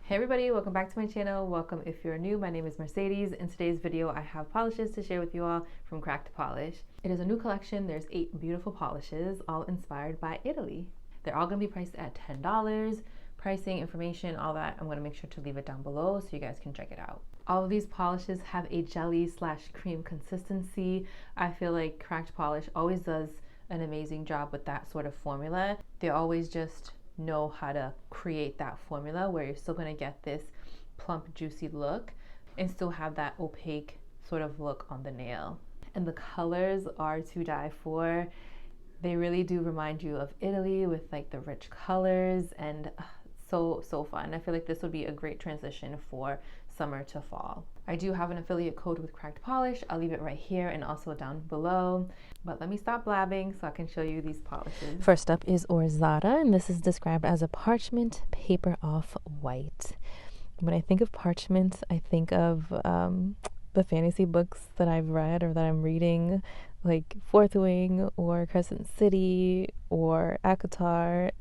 Hey everybody, welcome back to my channel. Welcome if you're new. My name is Mercedes. In today's video, I have polishes to share with you all from Crack to Polish. It is a new collection. There's 8 beautiful polishes, all inspired by Italy. They're all gonna be priced at $10. Pricing, information, all that, I'm gonna make sure to leave it down below so you guys can check it out. All of these polishes have a jelly/cream consistency. I feel like Cracked Polish always does an amazing job with that sort of formula. They always just know how to create that formula where you're still going to get this plump, juicy look and still have that opaque sort of look on the nail. And the colors are to die for. They really do remind you of Italy with like the rich colors and so fun. I feel like this would be a great transition for summer to fall. I do have an affiliate code with Cracked Polish. I'll leave it right here and also down below. But let me stop blabbing so I can show you these polishes. First up is Orzada, and this is described as a parchment paper off white. When I think of parchment, I think of the fantasy books that I've read or that I'm reading, like Fourth Wing or Crescent City or ACOTAR.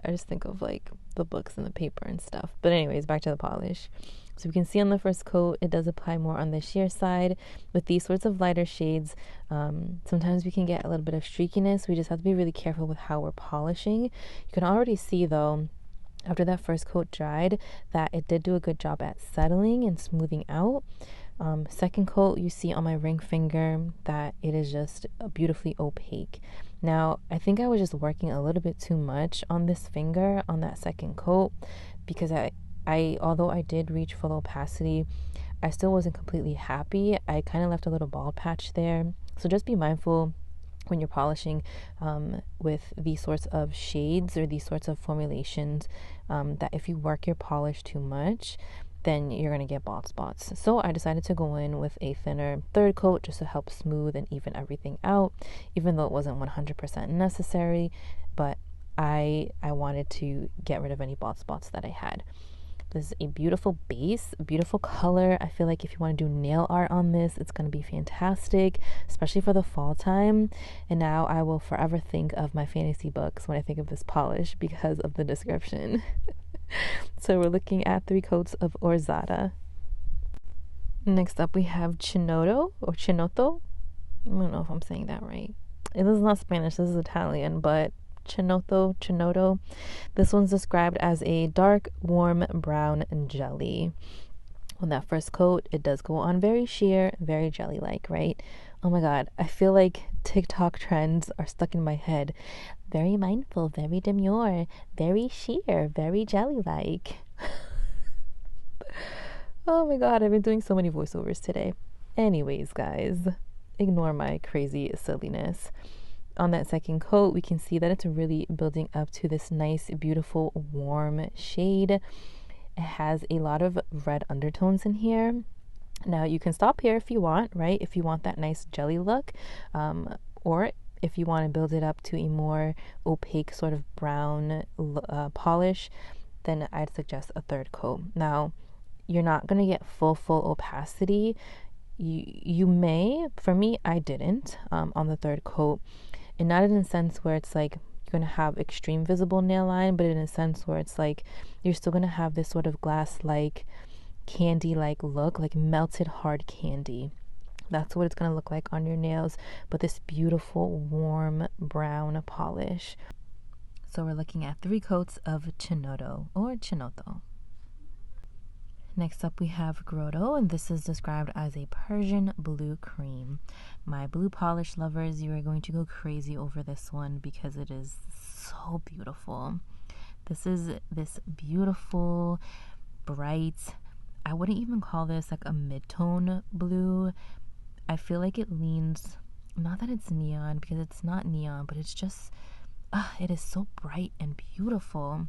I just think of like the books and the paper and stuff. But anyways, back to the polish. So we can see on the first coat, it does apply more on the sheer side. With these sorts of lighter shades, sometimes we can get a little bit of streakiness. We just have to be really careful with how we're polishing. You can already see though, after that first coat dried, that it did do a good job at settling and smoothing out. Second coat, you see on my ring finger that it is just beautifully opaque. Now, I think I was just working a little bit too much on this finger on that second coat because I although I did reach full opacity, I still wasn't completely happy. I kind of left a little bald patch there. So just be mindful when you're polishing with these sorts of shades or these sorts of formulations that if you work your polish too much, then you're going to get bald spots. So I decided to go in with a thinner third coat just to help smooth and even everything out, even though it wasn't 100% necessary, but I wanted to get rid of any bald spots that I had. This is a beautiful base, a beautiful color. I feel like if you want to do nail art on this, it's going to be fantastic, especially for the fall time. And now I will forever think of my fantasy books when I think of this polish because of the description. So we're looking at 3 coats of Orzada. Next up we have Chinotto or Chinotto. I don't know if I'm saying that right. This is not Spanish, this is Italian, but Chinotto. This one's described as a dark, warm brown jelly. On that first coat, it does go on very sheer, very jelly-like, right? Oh my god, I feel like TikTok trends are stuck in my head. Very mindful, very demure, very sheer, very jelly-like. Oh my god, I've been doing so many voiceovers today. Anyways, guys, ignore my crazy silliness. On that second coat, we can see that it's really building up to this nice, beautiful, warm shade. It has a lot of red undertones in here. Now, you can stop here if you want, right? If you want that nice jelly look, or if you want to build it up to a more opaque sort of brown polish, then I'd suggest a third coat. Now, you're not going to get full opacity. You may, for me, I didn't on the third coat. And not in a sense where it's like you're going to have extreme visible nail line, but in a sense where it's like you're still going to have this sort of glass-like, candy-like look, like melted hard candy. That's what it's going to look like on your nails, but this beautiful, warm, brown polish. So we're looking at 3 coats of Chinotto or Chinotto. Next up we have Groto, and this is described as a Persian blue cream. My blue polish lovers, you are going to go crazy over this one because it is so beautiful. This is this beautiful, bright, I wouldn't even call this like a mid-tone blue. I feel like it leans, not that it's neon because it's not neon, but it's just, it is so bright and beautiful.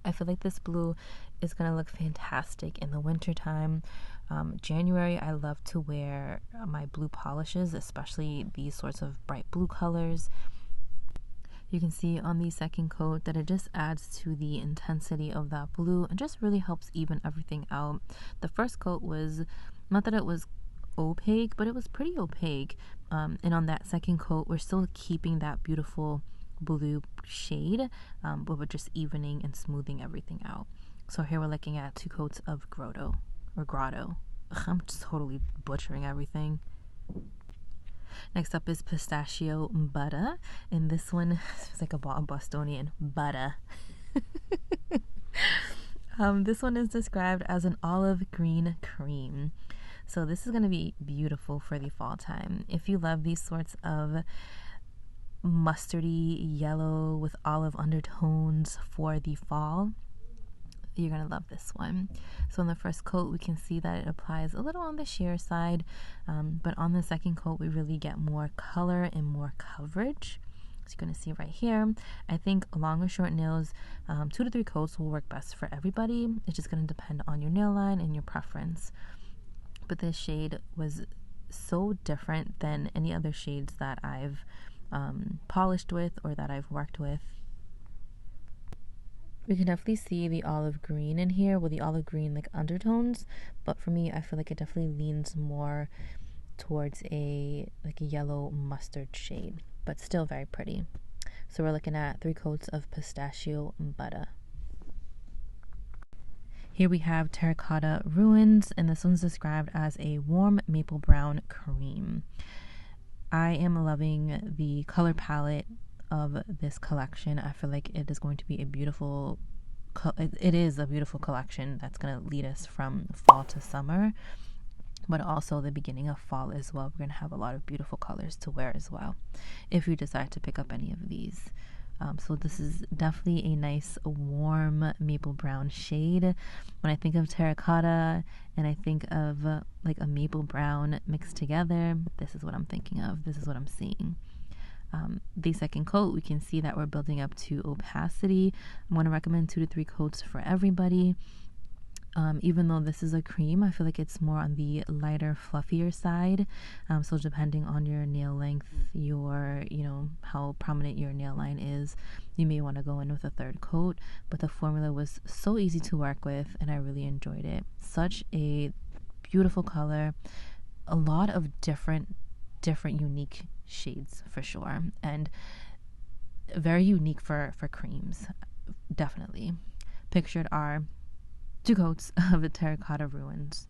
I feel like this blue is going to look fantastic in the wintertime. January, I love to wear my blue polishes, especially these sorts of bright blue colors. You can see on the second coat that it just adds to the intensity of that blue and just really helps even everything out. The first coat was, not that it was opaque, but it was pretty opaque. And on that second coat, we're still keeping that beautiful blue shade, but we're just evening and smoothing everything out. So here we're looking at 2 coats of Groto. Ugh, I'm just totally butchering everything. Next up is Pistachio Butter, and this one is like a Bostonian butter. This one is described as an olive green cream. So this is going to be beautiful for the fall time. If you love these sorts of mustardy yellow with olive undertones for the fall, you're going to love this one. So in the first coat, we can see that it applies a little on the sheer side, but on the second coat, we really get more color and more coverage. So you're going to see right here. I think long or short nails, 2 to 3 coats will work best for everybody. It's just going to depend on your nail line and your preference. But this shade was so different than any other shades that I've polished with or that I've worked with. We can definitely see the olive green in here with the olive green like undertones, but for me I feel like it definitely leans more towards a yellow mustard shade, but still very pretty. So we're looking at 3 coats of Pistachio Butter. Here we have Terracotta Ruins, and this one's described as a warm maple brown cream. I am loving the color palette of this collection. I feel like it is going to be a beautiful collection that's going to lead us from fall to summer, but also the beginning of fall as well. We're going to have a lot of beautiful colors to wear as well if you decide to pick up any of these. So this is definitely a nice warm maple brown shade. When I think of terracotta and I think of like a maple brown mixed together, this is what I'm thinking of. This is what I'm seeing. The second coat, we can see that we're building up to opacity. I'm going to recommend 2 to 3 coats for everybody. Even though this is a cream, I feel like it's more on the lighter, fluffier side. So depending on your nail length, how prominent your nail line is, you may want to go in with a 3rd coat. But the formula was so easy to work with, and I really enjoyed it. Such a beautiful color, a lot of different unique shades for sure, and very unique for creams, definitely. Pictured are 2 coats of the Terracotta Ruins.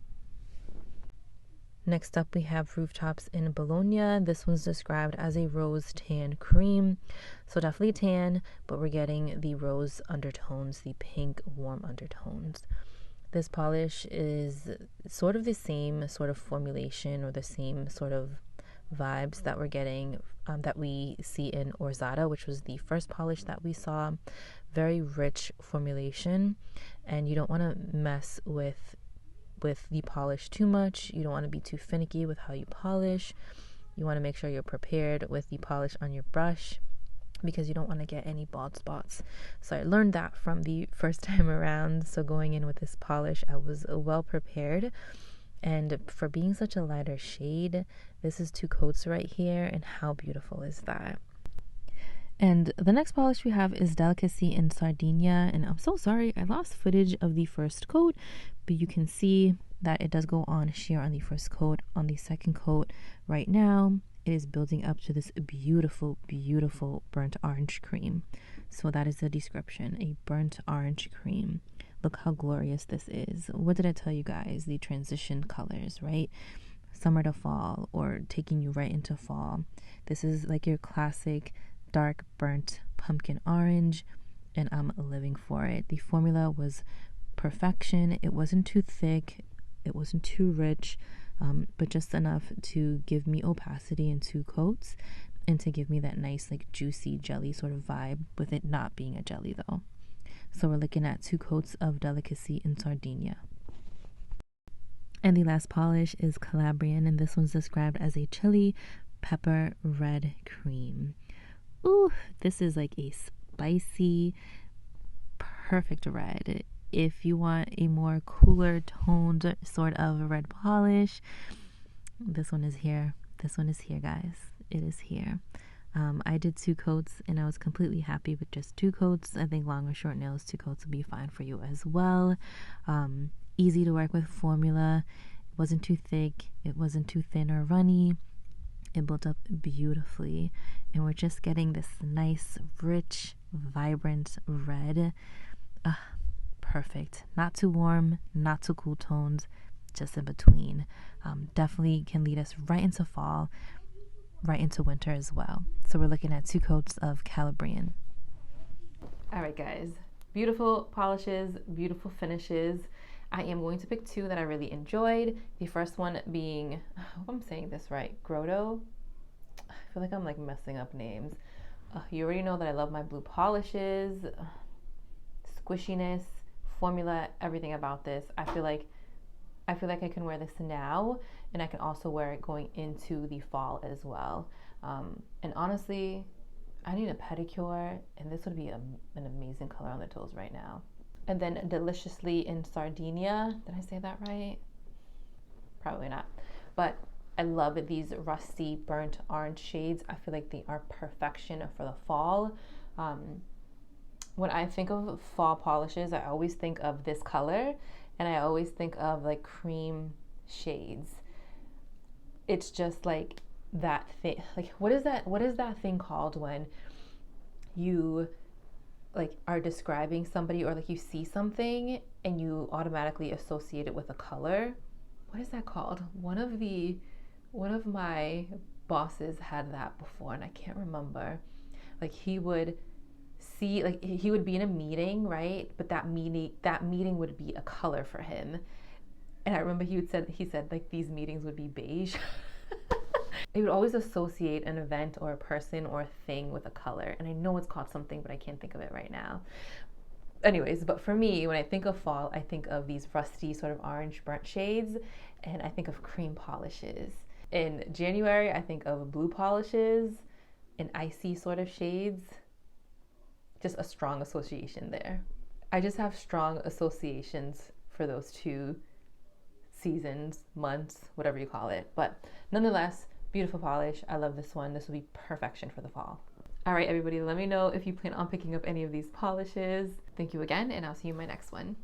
Next up we have Rooftops in Bologna. This one's described as a rose tan cream. So definitely tan, but we're getting the rose undertones, the pink warm undertones. This polish is sort of the same sort of formulation or the same sort of vibes that we're getting that we see in Orzada, which was the first polish that we saw. Very rich formulation, and you don't want to mess with the polish too much. You don't want to be too finicky with how you polish. You want to make sure you're prepared with the polish on your brush, because you don't want to get any bald spots. So I learned that from the first time around. So going in with this polish, I was well prepared. And for being such a lighter shade, this is 2 coats right here, and how beautiful is that? And the next polish we have is Delicacy in Sardinia, and I'm so sorry I lost footage of the first coat, but you can see that it does go on sheer on the first coat. On the second coat right now, it is building up to this beautiful burnt orange cream. So that is the description, a burnt orange cream. Look how glorious this is. What did I tell you guys? The transition colors, right? Summer to fall, or taking you right into fall. This is like your classic dark burnt pumpkin orange, and I'm living for it. The formula was perfection. It wasn't too thick, it wasn't too rich, but just enough to give me opacity in 2 coats, and to give me that nice like juicy jelly sort of vibe, with it not being a jelly though. So we're looking at 2 coats of Delicacy in Sardinia. And the last polish is Calabrian, and this one's described as a chili pepper red cream. Ooh, this is like a spicy, perfect red. If you want a more cooler toned sort of red polish, this one is here. This one is here, guys. It is here. I did 2 coats, and I was completely happy with just 2 coats. I think long or short nails, 2 coats will be fine for you as well. Easy to work with formula. It wasn't too thick. It wasn't too thin or runny. It built up beautifully, and we're just getting this nice, rich, vibrant red. perfect. Not too warm, not too cool tones, just in between. Definitely can lead us right into fall, right into winter as well. So we're looking at 2 coats of Caliban. All right, guys, beautiful polishes, beautiful finishes. I am going to pick 2 that I really enjoyed. The first one being, I hope I'm saying this right, Groto. I feel like I'm like messing up names. You already know that I love my blue polishes, squishiness, formula, everything about this. I feel like I can wear this now, and I can also wear it going into the fall as well. And honestly, I need a pedicure, and this would be an amazing color on the toes right now. And then Deliciously in Sardinia. Did I say that right? Probably not. But I love these rusty burnt orange shades. I feel like they are perfection for the fall. When I think of fall polishes, I always think of this color, and I always think of like cream shades. It's just like that thing. Like, what is that thing called when you like are describing somebody, or like you see something and you automatically associate it with a color? What is that called? One of my bosses had that before, and I can't remember. Like, he would see, like, he would be in a meeting, right? But that meeting would be a color for him. And I remember he said like these meetings would be beige. He would always associate an event or a person or a thing with a color. And I know it's called something, but I can't think of it right now. Anyways, but for me, when I think of fall, I think of these rusty sort of orange burnt shades, and I think of cream polishes. In January, I think of blue polishes and icy sort of shades. Just a strong association there. I just have strong associations for those 2 seasons, months, whatever you call it. But nonetheless, beautiful polish. I love this one. This will be perfection for the fall. All right, everybody, let me know if you plan on picking up any of these polishes. Thank you again, and I'll see you in my next one.